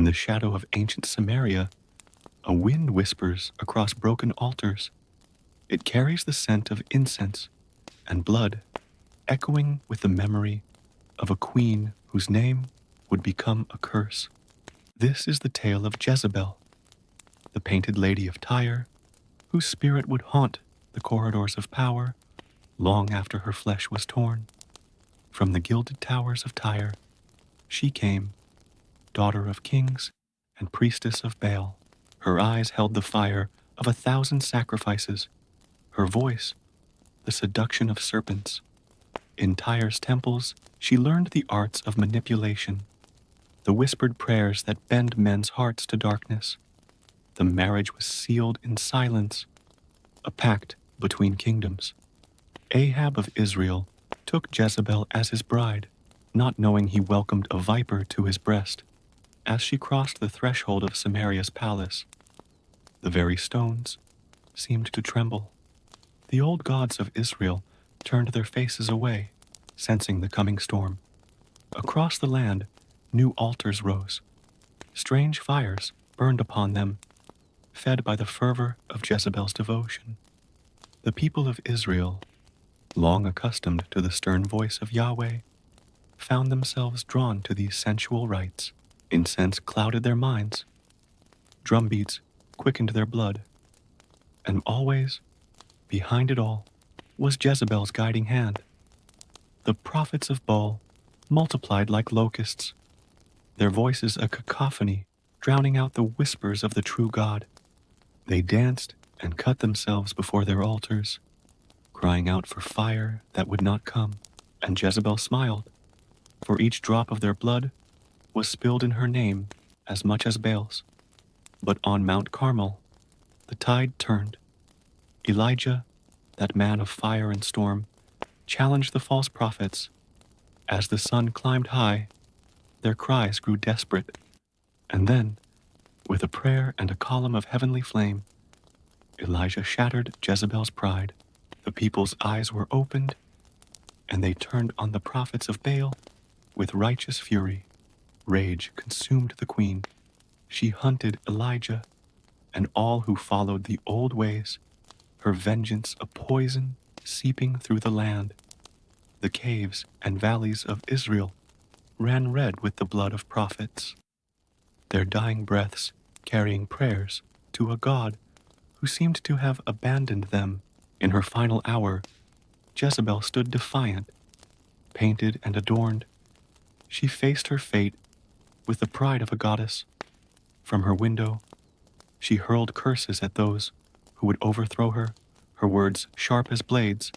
the shadow of ancient Samaria, a wind whispers across broken altars. It carries the scent of incense and blood, echoing with the memory of a queen whose name would become a curse. This is the tale of Jezebel, the painted lady of Tyre, whose spirit would haunt the corridors of power long after her flesh was torn. From the gilded towers of Tyre, she came, daughter of kings and priestess of Baal. Her eyes held the fire of 1,000 sacrifices, her voice the seduction of serpents. In Tyre's temples, she learned the arts of manipulation, the whispered prayers that bend men's hearts to darkness. The marriage was sealed in silence, a pact between kingdoms. Ahab of Israel took Jezebel as his bride, not knowing he welcomed a viper to his breast. As she crossed the threshold of Samaria's palace, the very stones seemed to tremble. The old gods of Israel turned their faces away, sensing the coming storm. Across the land, new altars rose. Strange fires burned upon them, fed by the fervor of Jezebel's devotion. The people of Israel, long accustomed to the stern voice of Yahweh, found themselves drawn to these sensual rites. Incense clouded their minds, drumbeats quickened their blood, and always, behind it all, was Jezebel's guiding hand. The prophets of Baal multiplied like locusts, their voices a cacophony, drowning out the whispers of the true God. They danced and cut themselves before their altars, crying out for fire that would not come. And Jezebel smiled, for each drop of their blood was spilled in her name as much as Baal's. But on Mount Carmel, the tide turned. Elijah, that man of fire and storm, challenged the false prophets. As the sun climbed high, their cries grew desperate. And then, with a prayer and a column of heavenly flame, Elijah shattered Jezebel's pride. The people's eyes were opened, and they turned on the prophets of Baal with righteous fury. Rage consumed the queen. She hunted Elijah and all who followed the old ways, her vengeance a poison seeping through the land. The caves and valleys of Israel ran red with the blood of prophets, their dying breaths carrying prayers to a God who seemed to have abandoned them. In her final hour, Jezebel stood defiant, painted and adorned. She faced her fate with the pride of a goddess. From her window, she hurled curses at those who would overthrow her, her words sharp as blades.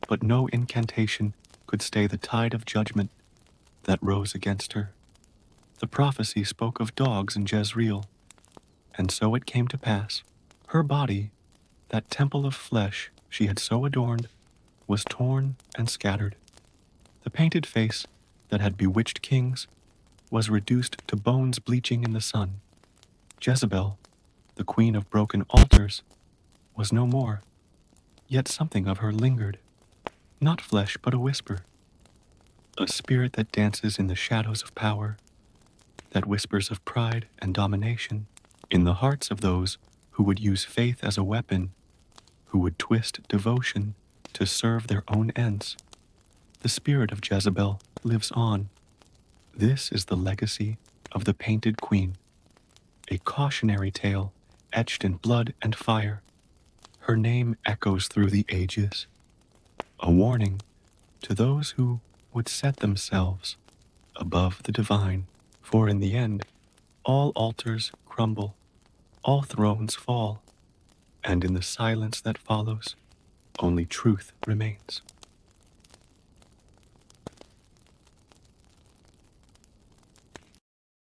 But no incantation could stay the tide of judgment that rose against her. The prophecy spoke of dogs in Jezreel, and so it came to pass. Her body, that temple of flesh she had so adorned, was torn and scattered. The painted face that had bewitched kings was reduced to bones bleaching in the sun. Jezebel, the queen of broken altars, was no more, yet something of her lingered. Not flesh, but a whisper. A spirit that dances in the shadows of power, that whispers of pride and domination in the hearts of those who would use faith as a weapon, who would twist devotion to serve their own ends. The spirit of Jezebel lives on. This is the legacy of the painted queen, a cautionary tale etched in blood and fire. Her name echoes through the ages, a warning to those who would set themselves above the divine. For in the end, all altars crumble, all thrones fall, and in the silence that follows, only truth remains.